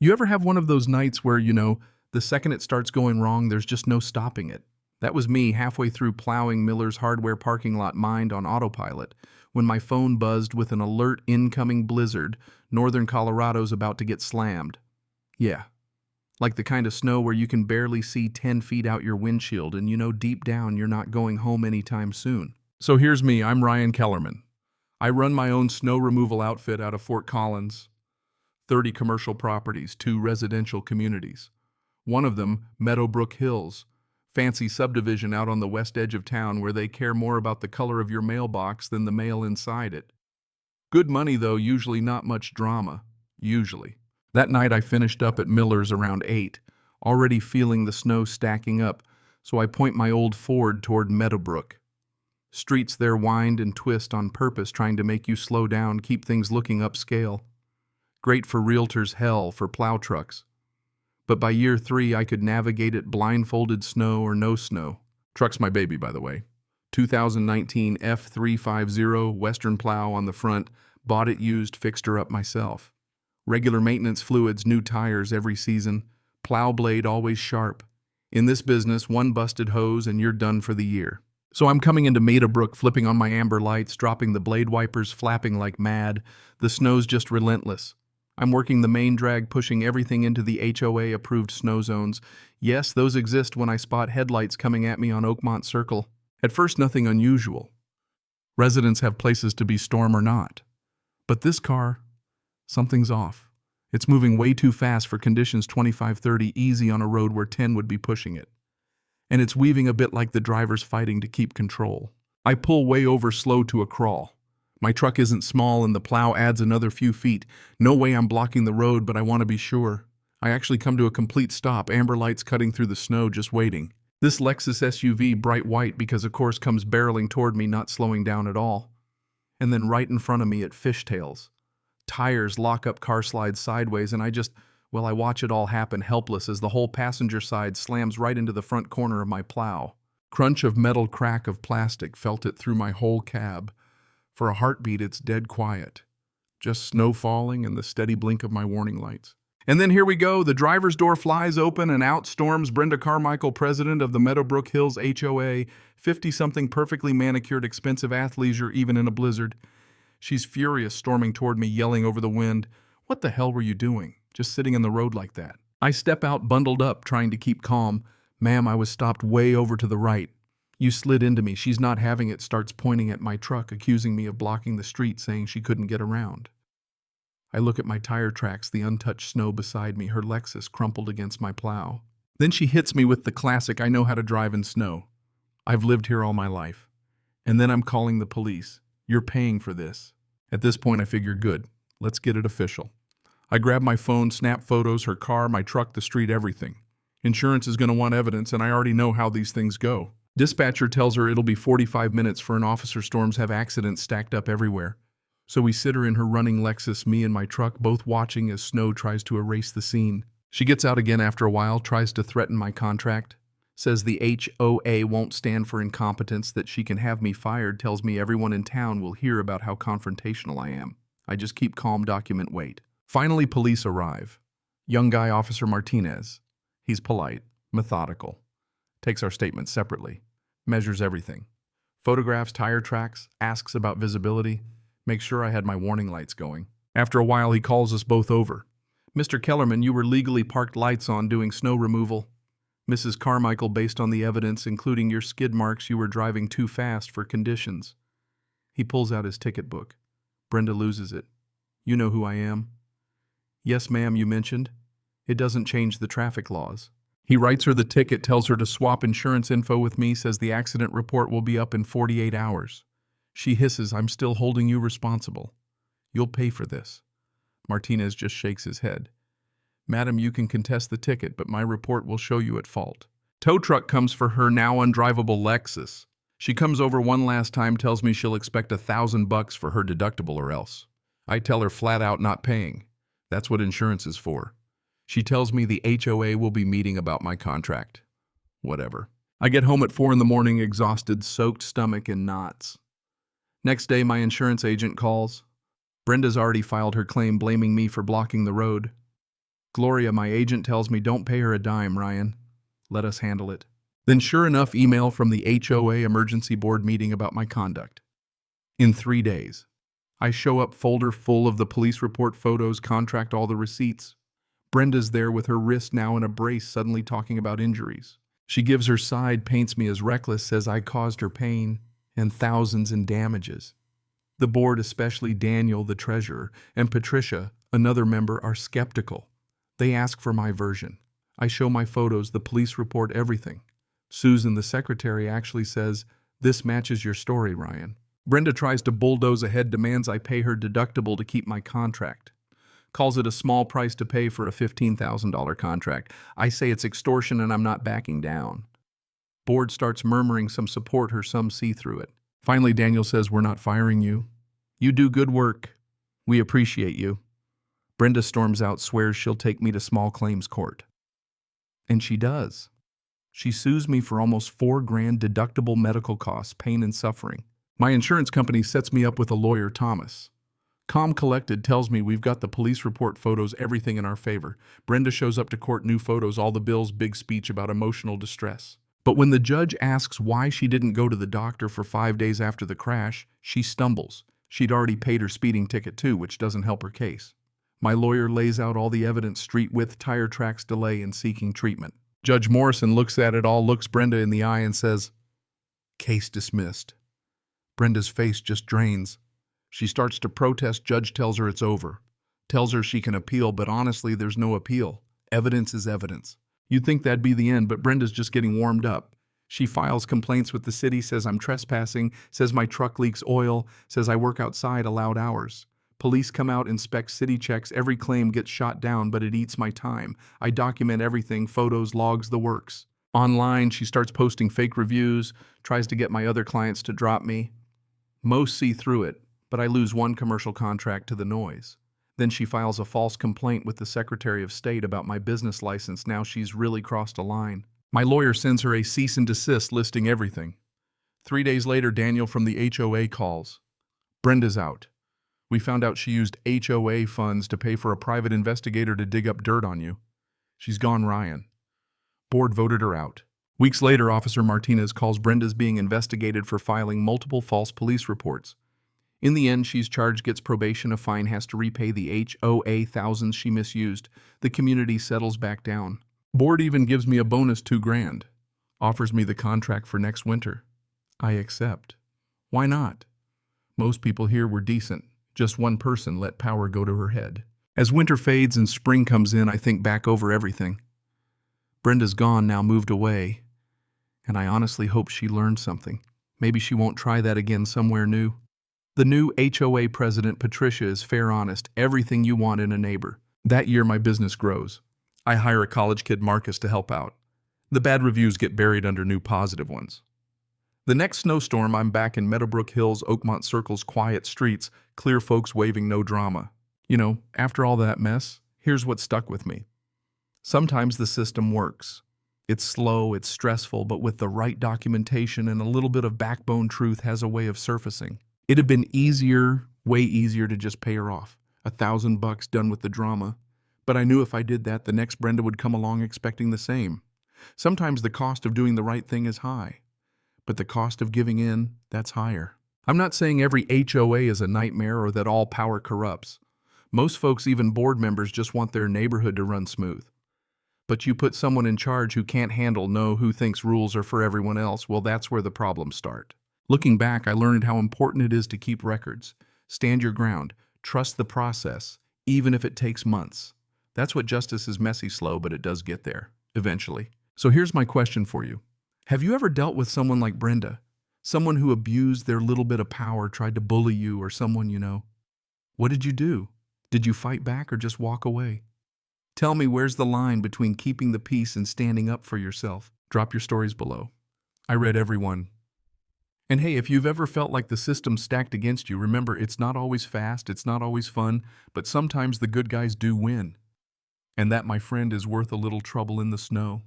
You ever have one of those nights where, the second it starts going wrong, there's just no stopping it? That was me halfway through plowing Miller's hardware parking lot mined on autopilot when my phone buzzed with an alert incoming blizzard. Northern Colorado's about to get slammed. Yeah, like the kind of snow where you can barely see 10 feet out your windshield and deep down you're not going home anytime soon. So here's me, I'm Ryan Kellerman. I run my own snow removal outfit out of Fort Collins. 30 commercial properties, 2 residential communities. One of them, Meadowbrook Hills, fancy subdivision out on the west edge of town where they care more about the color of your mailbox than the mail inside it. Good money though, usually not much drama. Usually. That night I finished up at Miller's around 8, already feeling the snow stacking up, so I point my old Ford toward Meadowbrook. Streets there wind and twist on purpose, trying to make you slow down, keep things looking upscale. Great for realtors, hell for plow trucks. But by year 3, I could navigate it blindfolded, snow or no snow. Truck's my baby, by the way. 2019 F350 Western plow on the front. Bought it used, fixed her up myself. Regular maintenance fluids, new tires every season. Plow blade always sharp. In this business, one busted hose and you're done for the year. So I'm coming into Meadowbrook, flipping on my amber lights, dropping the blade wipers, flapping like mad. The snow's just relentless. I'm working the main drag, pushing everything into the HOA-approved snow zones. Yes, those exist when I spot headlights coming at me on Oakmont Circle. At first, nothing unusual. Residents have places to be storm or not. But this car, something's off. It's moving way too fast for conditions 25-30 easy on a road where 10 would be pushing it. And it's weaving a bit like the driver's fighting to keep control. I pull way over slow to a crawl. My truck isn't small and the plow adds another few feet. No way I'm blocking the road, but I want to be sure. I actually come to a complete stop, amber lights cutting through the snow, just waiting. This Lexus SUV, bright white because of course, comes barreling toward me, not slowing down at all. And then right in front of me it fishtails. Tires lock up, car slides sideways, and I watch it all happen, helpless as the whole passenger side slams right into the front corner of my plow. Crunch of metal, crack of plastic, felt it through my whole cab. For a heartbeat, it's dead quiet. Just snow falling and the steady blink of my warning lights. And then here we go. The driver's door flies open and out storms Brenda Carmichael, president of the Meadowbrook Hills HOA, 50-something perfectly manicured, expensive athleisure, even in a blizzard. She's furious, storming toward me, yelling over the wind. What the hell were you doing? Just sitting in the road like that. I step out, bundled up, trying to keep calm. Ma'am, I was stopped way over to the right. You slid into me. She's not having it, starts pointing at my truck, accusing me of blocking the street, saying she couldn't get around. I look at my tire tracks, the untouched snow beside me, her Lexus crumpled against my plow. Then she hits me with the classic, I know how to drive in snow. I've lived here all my life. And then I'm calling the police. You're paying for this. At this point, I figure, good. Let's get it official. I grab my phone, snap photos, her car, my truck, the street, everything. Insurance is going to want evidence, and I already know how these things go. Dispatcher tells her it'll be 45 minutes for an officer. Storms have accidents stacked up everywhere. So we sit her in her running Lexus, me and my truck, both watching as snow tries to erase the scene. She gets out again after a while, tries to threaten my contract. Says the HOA won't stand for incompetence, that she can have me fired, tells me everyone in town will hear about how confrontational I am. I just keep calm, document, wait. Finally, police arrive. Young guy, Officer Martinez. He's polite, methodical. Takes our statements separately. Measures everything. Photographs, tire tracks, asks about visibility. Makes sure I had my warning lights going. After a while, he calls us both over. Mr. Kellerman, you were legally parked, lights on, doing snow removal. Mrs. Carmichael, based on the evidence, including your skid marks, you were driving too fast for conditions. He pulls out his ticket book. Brenda loses it. You know who I am? Yes, ma'am, you mentioned. It doesn't change the traffic laws. He writes her the ticket, tells her to swap insurance info with me, says the accident report will be up in 48 hours. She hisses, I'm still holding you responsible. You'll pay for this. Martinez just shakes his head. Madam, you can contest the ticket, but my report will show you at fault. Tow truck comes for her now undrivable Lexus. She comes over one last time, tells me she'll expect $1,000 for her deductible or else. I tell her flat out not paying. That's what insurance is for. She tells me the HOA will be meeting about my contract. Whatever. I get home at 4 in the morning, exhausted, soaked stomach in knots. Next day, my insurance agent calls. Brenda's already filed her claim, blaming me for blocking the road. Gloria, my agent, tells me don't pay her a dime, Ryan. Let us handle it. Then sure enough, email from the HOA emergency board meeting about my conduct. In 3 days. I show up, folder full of the police report photos, contract, all the receipts. Brenda's there with her wrist now in a brace, suddenly talking about injuries. She gives her side, paints me as reckless, says I caused her pain and thousands in damages. The board, especially Daniel, the treasurer, and Patricia, another member, are skeptical. They ask for my version. I show my photos, the police report, everything. Susan, the secretary, actually says, "This matches your story, Ryan." Brenda tries to bulldoze ahead, demands I pay her deductible to keep my contract. Calls it a small price to pay for a $15,000 contract. I say it's extortion and I'm not backing down. Board starts murmuring, some support her, some see through it. Finally, Daniel says, "We're not firing you. You do good work. We appreciate you." Brenda storms out, swears she'll take me to small claims court. And she does. She sues me for almost $4,000 deductible medical costs, pain and suffering. My insurance company sets me up with a lawyer, Thomas. Calm collected, tells me we've got the police report photos, everything in our favor. Brenda shows up to court, new photos, all the bills, big speech about emotional distress. But when the judge asks why she didn't go to the doctor for 5 days after the crash, she stumbles. She'd already paid her speeding ticket too, which doesn't help her case. My lawyer lays out all the evidence, street width, tire tracks, delay in seeking treatment. Judge Morrison looks at it all, looks Brenda in the eye and says, "Case dismissed." Brenda's face just drains. She starts to protest. Judge tells her it's over. Tells her she can appeal, but honestly, there's no appeal. Evidence is evidence. You'd think that'd be the end, but Brenda's just getting warmed up. She files complaints with the city, says I'm trespassing, says my truck leaks oil, says I work outside allowed hours. Police come out, inspect, city checks, every claim gets shot down, but it eats my time. I document everything, photos, logs, the works. Online, she starts posting fake reviews, tries to get my other clients to drop me. Most see through it, but I lose one commercial contract to the noise. Then she files a false complaint with the Secretary of State about my business license. Now she's really crossed a line. My lawyer sends her a cease and desist listing everything. 3 days later, Daniel from the HOA calls. Brenda's out. We found out she used HOA funds to pay for a private investigator to dig up dirt on you. She's gone, Ryan. Board voted her out. Weeks later, Officer Martinez calls Brenda's being investigated for filing multiple false police reports. In the end, she's charged, gets probation, a fine, has to repay the HOA thousands she misused. The community settles back down. Board even gives me a bonus $2,000. Offers me the contract for next winter. I accept. Why not? Most people here were decent. Just one person let power go to her head. As winter fades and spring comes in, I think back over everything. Brenda's gone now, moved away. And I honestly hope she learned something. Maybe she won't try that again somewhere new. The new HOA president, Patricia, is fair, honest, everything you want in a neighbor. That year, my business grows. I hire a college kid, Marcus, to help out. The bad reviews get buried under new positive ones. The next snowstorm, I'm back in Meadowbrook Hills, Oakmont Circle's quiet streets, clear folks waving, no drama. You know, after all that mess, here's what stuck with me. Sometimes the system works. It's slow, it's stressful, but with the right documentation and a little bit of backbone, truth has a way of surfacing. It'd have been easier, way easier to just pay her off. $1,000 done with the drama. But I knew if I did that, the next Brenda would come along expecting the same. Sometimes the cost of doing the right thing is high. But the cost of giving in, that's higher. I'm not saying every HOA is a nightmare or that all power corrupts. Most folks, even board members, just want their neighborhood to run smooth. But you put someone in charge who can't handle, who thinks rules are for everyone else, well, that's where the problems start. Looking back, I learned how important it is to keep records. Stand your ground. Trust the process, even if it takes months. That's what justice is: messy, slow, but it does get there, eventually. So here's my question for you. Have you ever dealt with someone like Brenda? Someone who abused their little bit of power, tried to bully you, or someone you know? What did you do? Did you fight back or just walk away? Tell me, where's the line between keeping the peace and standing up for yourself? Drop your stories below. I read every one. And hey, if you've ever felt like the system's stacked against you, remember, it's not always fast, it's not always fun, but sometimes the good guys do win. And that, my friend, is worth a little trouble in the snow.